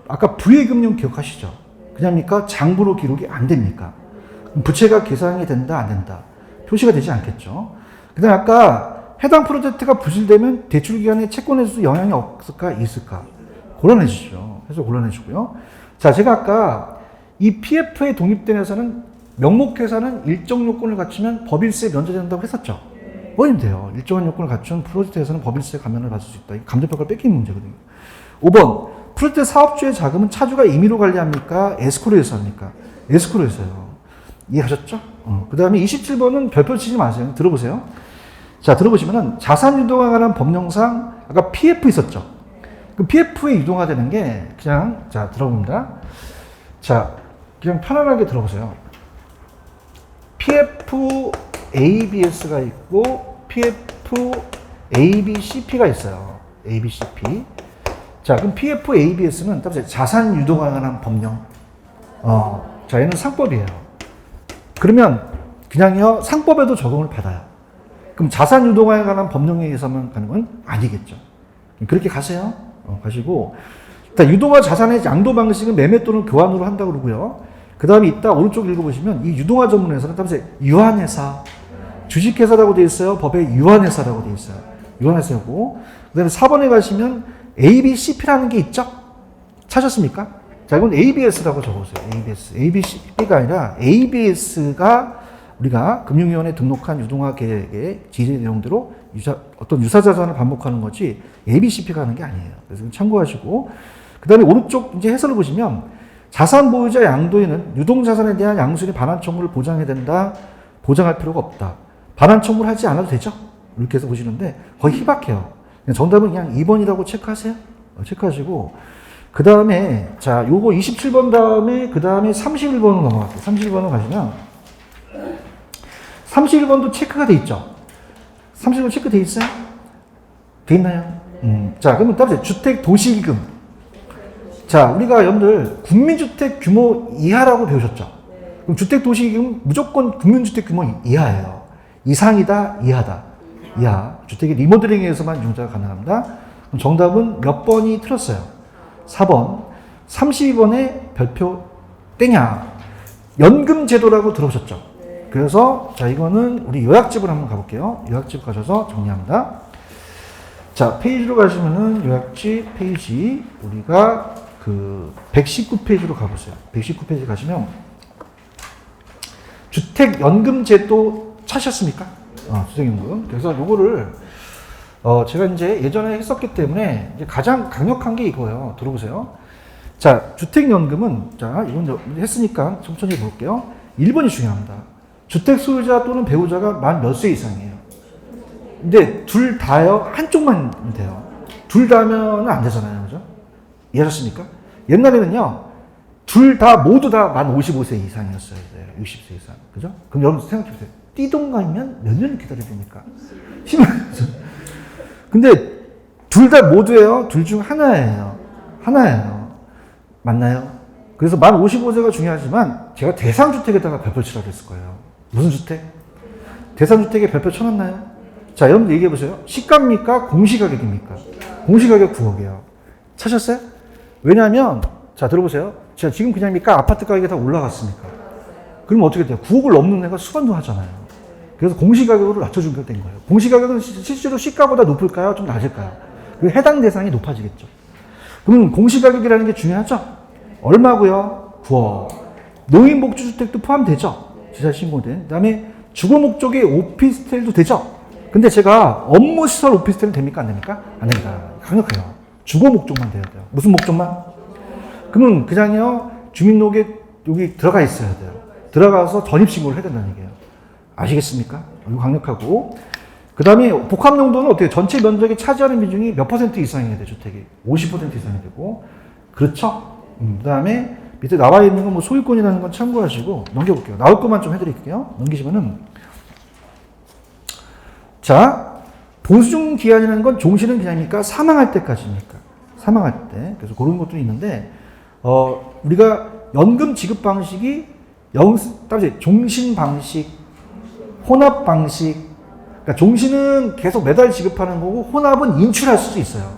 아까 부의금융 기억하시죠? 그냥입니까? 장부로 기록이 안 됩니까? 부채가 계산이 된다, 안 된다? 표시가 되지 않겠죠. 그 다음에 아까 해당 프로젝트가 부실되면 대출 기간에 채권에서도 영향이 없을까? 있을까? 곤란해지죠. 해서 곤란해지고요. 자, 제가 아까 이 PF에 독립된 회사는 명목회사는 일정 요건을 갖추면 법인세 면제된다고 했었죠. 뭐면 돼요. 일정한 요건을 갖춘 프로젝트 회사는 법인세 감면을 받을 수 있다. 감정평가를 뺏기는 문제거든요. 5번 프로젝트 사업주의 자금은 차주가 임의로 관리합니까? 에스코로 해서 합니까? 에스코로 해서요. 이해하셨죠? 그 다음에 27번은 별표 치지 마세요. 들어보세요. 자, 들어보시면은 자산 유동에 관한 법령상 아까 PF 있었죠? 그 PF에 유동화 되는 게 그냥 자, 들어봅니다. 자, 그냥 편안하게 들어보세요. PF ABS가 있고 PF ABCP가 있어요. ABCP. 자, 그럼 PF ABS는 자산 유동에 관한 법령. 자, 얘는 상법이에요. 그러면 그냥요 상법에도 적용을 받아요. 그럼 자산 유동화에 관한 법령에 의해서만 가는 건 아니겠죠. 그렇게 가세요. 가시고 일단 유동화 자산의 양도 방식은 매매 또는 교환으로 한다고 그러고요. 그 다음에 이따 오른쪽 읽어보시면 이 유동화 전문에서는 유한회사, 주식회사라고 되어 있어요. 법에 유한회사라고 되어 있어요. 유한회사고 그 다음에 4번에 가시면 ABCP라는 게 있죠. 찾았습니까? 자, 이건 ABS라고 적어보세요. ABS. ABCP가 아니라 ABS가 우리가 금융위원회에 등록한 유동화 계획의 지시 내용대로 어떤 유사자산을 반복하는 거지 ABCP가 하는 게 아니에요. 그래서 참고하시고 그 다음에 오른쪽 이제 해설을 보시면 자산 보유자 양도인은 유동자산에 대한 양수인의 반환 청구를 보장해야 된다. 보장할 필요가 없다. 반환 청구를 하지 않아도 되죠. 이렇게 해서 보시는데 거의 희박해요. 정답은 그냥 2번이라고 체크하세요. 체크하시고 그 다음에 자 요거 27번 다음에 그 다음에 31번으로 넘어갈게요. 31번으로 가시면 31번도 체크가 돼 있죠. 31번 체크돼 있어요? 돼 있나요? 자, 그러면 따라서 주택 도시기금. 자, 우리가 여러분들 국민주택 규모 이하라고 배우셨죠? 그럼 주택 도시기금 무조건 국민주택 규모 이하예요. 이상이다, 이하다. 이하. 주택의 리모델링에서만 융자가 가능합니다. 그럼 정답은 몇 번이 틀렸어요? 4번. 32번에 별표 땡이야. 연금제도라고 들어보셨죠? 그래서 자 이거는 우리 요약집을 한번 가볼게요. 요약집 가셔서 정리합니다. 자 페이지로 가시면은 요약집 페이지 우리가 그 119페이지로 가보세요. 119페이지 가시면 주택연금제도 찾으셨습니까? 주택연금. 그래서 요거를 제가 이제 예전에 했었기 때문에 이제 가장 강력한 게 이거예요. 들어보세요. 자 주택연금은 자 이건 했으니까 천천히 볼게요. 1번이 중요합니다. 주택 소유자 또는 배우자가 만 몇 세 이상이에요. 근데 둘 다요, 한쪽만 돼요. 둘 다면 안 되잖아요. 그죠? 이해하셨습니까? 옛날에는요, 둘 다, 모두 다 만 55세 이상이었어요. 60세 이상. 그죠? 그럼 여러분 생각해 보세요. 띠동갑이면 몇 년을 기다려야 됩니까? 10년. 근데 둘 다 모두예요. 둘 중 하나예요. 하나예요. 맞나요? 그래서 만 55세가 중요하지만 제가 대상주택에다가 별표 치라고 했을 거예요. 무슨 주택? 대상주택에 별표 쳐놨나요? 자, 여러분들 얘기해보세요. 시가입니까? 공시가격입니까? 공시가격 9억이에요. 찾았어요? 왜냐하면, 자, 들어보세요. 자, 지금 그냥입니까? 아파트 가격이 다 올라갔습니까? 그러면 어떻게 돼요? 9억을 넘는 애가 수반도 하잖아요. 그래서 공시가격으로 낮춰주기로 된 거예요. 공시가격은 실제로 시가보다 높을까요? 좀 낮을까요? 그리고 해당 대상이 높아지겠죠. 그러면 공시가격이라는 게 중요하죠? 얼마고요? 9억. 노인복지주택도 포함되죠? 지사 신고된. 그 다음에 주거 목적의 오피스텔도 되죠? 근데 제가 업무시설 오피스텔은 됩니까? 안 됩니까? 안 됩니다. 강력해요. 주거 목적만 돼야 돼요. 무슨 목적만? 그러면 그냥요, 주민등록에 여기 들어가 있어야 돼요. 들어가서 전입신고를 해야 된다는 얘기예요. 아시겠습니까? 이거 강력하고. 그 다음에 복합용도는 어떻게 전체 면적에 차지하는 비중이 몇 퍼센트 이상이어야 돼요, 주택이? 50% 이상이 되고. 그렇죠? 그 다음에 밑에 나와 있는 건 뭐 소유권이라는 건 참고하시고 넘겨볼게요. 나올 것만 좀 해드릴게요. 넘기시면은 자 보수중 기한이라는 건 종신은 그냥입니까? 사망할 때까지입니까? 사망할 때. 그래서 그런 것도 있는데 우리가 연금 지급 방식이 종신 방식, 혼합 방식. 그러니까 종신은 계속 매달 지급하는 거고 혼합은 인출할 수도 있어요.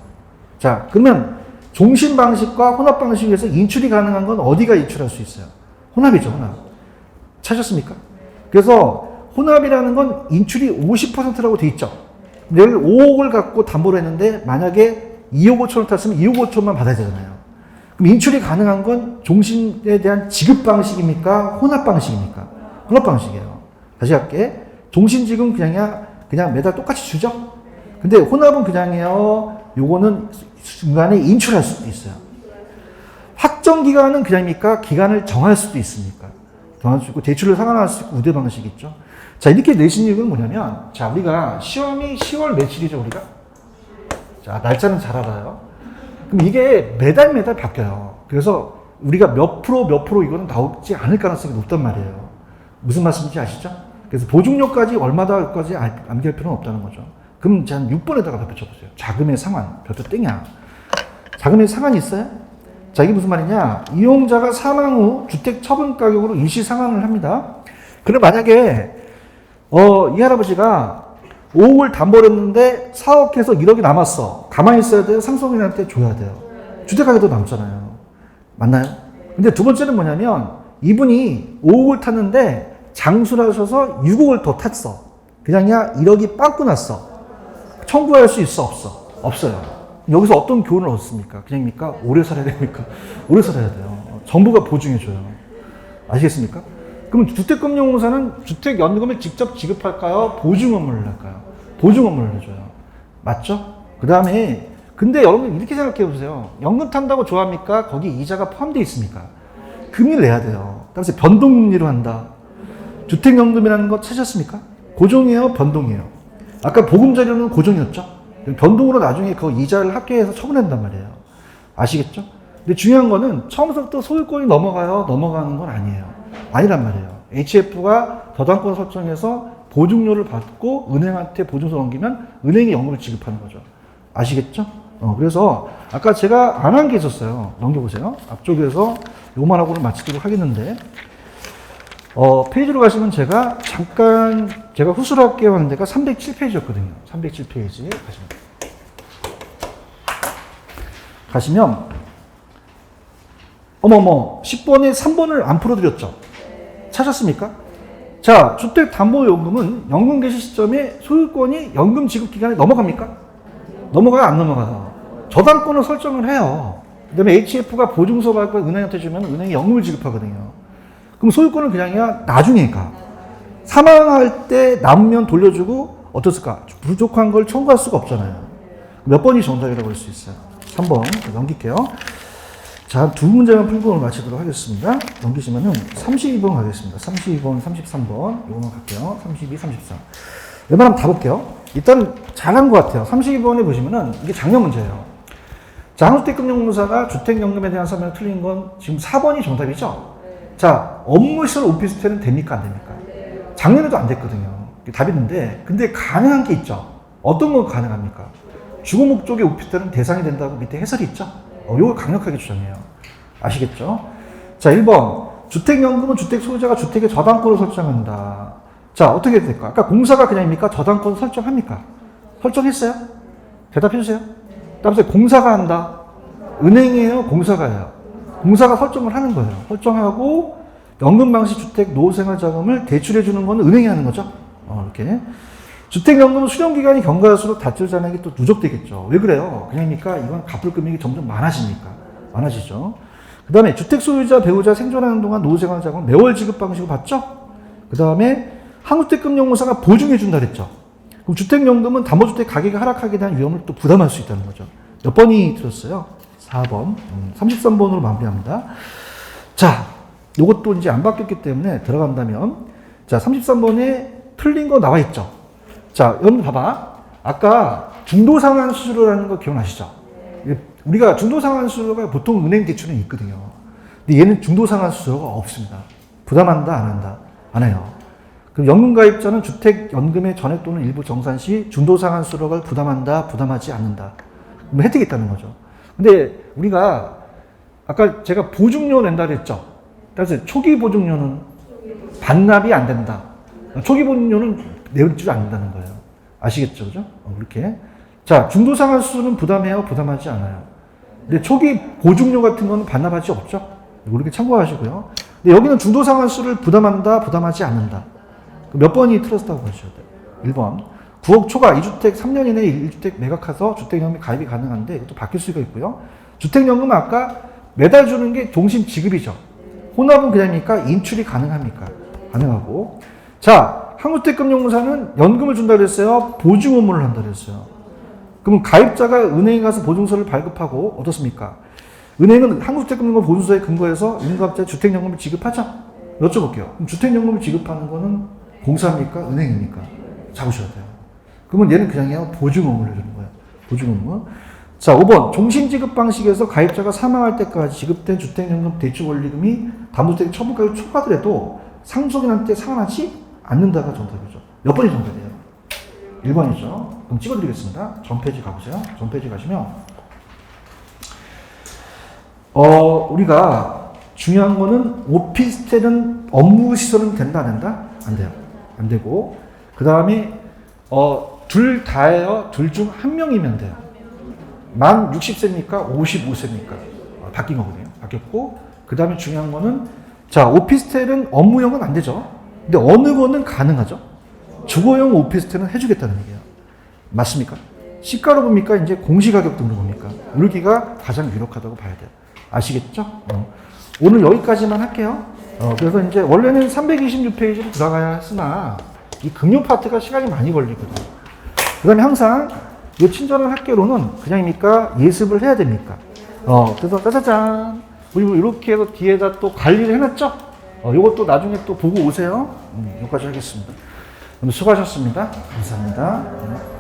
자 그러면 종신 방식과 혼합 방식에서 인출이 가능한 건 어디가 인출할 수 있어요? 혼합이죠, 혼합. 찾았습니까? 그래서 혼합이라는 건 인출이 50%라고 돼 있죠. 내일 5억을 갖고 담보를 했는데 만약에 2억 5천을 탔으면 2억 5천만 받아야 되잖아요. 그럼 인출이 가능한 건 종신에 대한 지급 방식입니까? 혼합 방식입니까? 혼합 방식이에요. 다시 할게. 종신 지금 그냥 매달 똑같이 주죠? 근데 혼합은 그냥이에요. 요거는 중간에 인출할 수도 있어요. 확정 기간은 그냥입니까? 기간을 정할 수도 있습니까? 정할 수 있고, 대출을 상환할 수 있고, 우대 방식이 있죠. 자, 이렇게 내신 이유는 뭐냐면, 자, 우리가 시험이 10월 며칠이죠, 우리가? 자, 날짜는 잘 알아요. 그럼 이게 매달 바뀌어요. 그래서 우리가 몇 프로 이거는 나오지 않을 가능성이 높단 말이에요. 무슨 말씀인지 아시죠? 그래서 보증료까지 얼마다까지 암기할 필요는 없다는 거죠. 그럼 이제 한 6번에다가 별표 쳐보세요. 자금의 상환, 별표 땡이야. 자금의 상환이 있어요? 자, 이게 무슨 말이냐? 이용자가 사망 후 주택 처분 가격으로 일시 상환을 합니다. 그럼 만약에 이 할아버지가 5억을 담보를 했는데 4억해서 1억이 남았어. 가만히 있어야 돼요? 상속인한테 줘야 돼요? 주택가격도 남잖아요. 맞나요? 근데 두 번째는 뭐냐면 이분이 5억을 탔는데 장수를 하셔서 6억을 더 탔어. 그냥야 1억이 빵꾸 났어. 청구할 수 있어? 없어? 없어요. 여기서 어떤 교훈을 얻습니까? 그냥입니까? 오래 살아야 됩니까? 오래 살아야 돼요. 정부가 보증해줘요. 아시겠습니까? 그럼 주택금융공사는 주택연금을 직접 지급할까요? 보증업무를 할까요? 보증업무를 해줘요. 맞죠? 그 다음에 근데 여러분 이렇게 생각해 보세요. 연금 탄다고 좋아합니까? 거기 이자가 포함되어 있습니까? 금리를 내야 돼요. 따라서 변동금리로 한다. 주택연금이라는 거 찾았습니까? 고정이에요? 변동이에요? 아까 보금자리로는 고정이었죠? 변동으로 나중에 그 이자를 합계해서 처분한단 말이에요. 아시겠죠? 근데 중요한 거는 처음부터 소유권이 넘어가는 건 아니에요. 아니란 말이에요. HF가 저당권 설정해서 보증료를 받고 은행한테 보증서 넘기면 은행이 연금을 지급하는 거죠. 아시겠죠? 그래서 아까 제가 안 한 게 있었어요. 넘겨보세요. 앞쪽에서 요만하고는 마치도록 하겠는데 페이지로 가시면 제가 후술할게요 하는 데가 307페이지였거든요. 307페이지 가시면 어머머 10번에 3번을 안 풀어드렸죠. 찾았습니까? 자, 주택담보연금은 연금 개시 시점에 소유권이 연금 지급 기간에 넘어갑니까? 넘어가요? 안 넘어가요? 저당권을 설정을 해요. 그 다음에 HF가 보증서 받고 은행한테 주면 은행이 연금을 지급하거든요. 그럼 소유권은 그냥이야 나중에 가. 사망할 때 남으면 돌려주고 어떻을까? 부족한 걸 청구할 수가 없잖아요. 몇 번이 정답이라고 할 수 있어요? 3번 넘길게요. 자, 두 문제만 풀고 마치도록 하겠습니다. 넘기시면은 32번 가겠습니다. 32번, 33번 이거만 갈게요. 32, 33 웬만하면 다 볼게요. 일단 잘한 것 같아요. 32번에 보시면은 이게 작년 문제예요. 자, 한국주택금융공사가 주택연금에 대한 설명을 틀린 건 지금 4번이 정답이죠? 자, 업무시설 오피스텔은 됩니까? 안 됩니까? 작년에도 안 됐거든요. 답이 있는데, 근데 가능한 게 있죠. 어떤 건 가능합니까? 주거 목적의 오피스텔은 대상이 된다고 밑에 해설이 있죠? 이걸 강력하게 주장해요. 아시겠죠? 자, 1번. 주택연금은 주택 소유자가 주택의 저당권을 설정한다. 자, 어떻게 될까? 아까 공사가 그냥입니까? 저당권 설정합니까? 설정했어요? 대답해 주세요. 다음에 공사가 한다. 은행이에요? 공사가요? 공사가 설정을 하는 거예요. 설정하고 연금방식 주택 노후생활자금을 대출해 주는 건 은행이 하는 거죠. 이렇게. 주택연금은 수령기간이 경과할수록 다툴 잔액이 또 누적되겠죠. 왜 그래요? 그냥입니까? 이건 갚을 금액이 점점 많아집니까? 많아지죠. 그 다음에 주택 소유자, 배우자 생존하는 동안 노후생활자금 매월 지급 방식을 봤죠? 그 다음에 한국주택금융공사가 보증해 준다 그랬죠. 그럼 주택연금은 담보주택 가격이 하락하게 대한 위험을 또 부담할 수 있다는 거죠. 몇 번이 들었어요? 4번. 33번으로 마무리합니다. 자, 요것도 이제 안 바뀌었기 때문에 들어간다면, 자, 33번에 틀린 거 나와 있죠? 자, 여러분 봐봐. 아까 중도상환 수수료라는 거 기억나시죠? 우리가 중도상환 수수료가 보통 은행 대출은 있거든요. 근데 얘는 중도상환 수수료가 없습니다. 부담한다, 안 한다? 안 해요. 그럼 연금가입자는 주택연금의 전액 또는 일부 정산 시 중도상환 수수료를 부담한다, 부담하지 않는다. 그럼 혜택이 있다는 거죠. 근데 우리가 아까 제가 보증료 낸다 그랬죠? 그래서 초기 보증료는 반납이 안 된다. 초기 보증료는 내지 않는다는 거예요. 아시겠죠? 그죠? 이렇게. 자, 중도상환 수수료는 부담해요? 부담하지 않아요? 근데 초기 보증료 같은 거는 반납할 수 없죠? 이렇게 참고하시고요. 근데 여기는 중도상환 수수료를 부담한다, 부담하지 않는다. 몇 번이 틀었다고 보셔야 돼요? 1번. 9억 초과 2주택 3년 이내에 1주택 매각해서 주택연금이 가입이 가능한데 이것도 바뀔 수가 있고요. 주택연금은 아까 매달 주는 게 동심 지급이죠. 혼합은 그냥입니까? 인출이 가능합니까? 가능하고. 자, 한국주택금융공사는 연금을 준다 그랬어요? 보증 업무를 한다 그랬어요. 그럼 가입자가 은행에 가서 보증서를 발급하고 어떻습니까? 은행은 한국주택금융공사 보증서에 근거해서 임대가입자에 주택연금을 지급하죠? 여쭤볼게요. 그럼 주택연금을 지급하는 거는 공사입니까? 은행입니까? 잡으셔야 돼요. 그러면 얘는 그냥 보증 업무를 해주는 거예요. 보증 업무. 자, 5번. 종신지급 방식에서 가입자가 사망할 때까지 지급된 주택연금 대출원리금이 담보주택 처분가율 초과하더라도 상속인한테 상환하지 않는다가 정답이죠. 몇 번이 정답이에요? 1번이죠. 그럼 찍어드리겠습니다. 전 페이지 가보세요. 전 페이지 가시면 우리가 중요한 거는 오피스텔은 업무시설은 된다 안 된다? 안 돼요. 안 되고 그 다음에 둘 다예요. 둘 중 한 명이면 돼요. 만 60세입니까? 55세입니까? 바뀐 거거든요. 바뀌었고 그 다음에 중요한 거는 자 오피스텔은 업무용은 안 되죠. 근데 어느 거는 가능하죠. 주거용 오피스텔은 해주겠다는 얘기예요. 맞습니까? 시가로 봅니까? 이제 공시가격 등으로 봅니까? 여기가 가장 유력하다고 봐야 돼요. 아시겠죠? 오늘 여기까지만 할게요. 그래서 이제 원래는 326페이지로 들어가야 했으나 이 금융 파트가 시간이 많이 걸리거든요. 그 다음에 항상 이 친절한 학교로는 그냥입니까? 예습을 해야 됩니까? 그래서 짜자잔. 우리 이렇게 해서 뒤에다 또 관리를 해놨죠? 요것도 나중에 또 보고 오세요. 여기까지 하겠습니다. 오늘 수고하셨습니다. 감사합니다.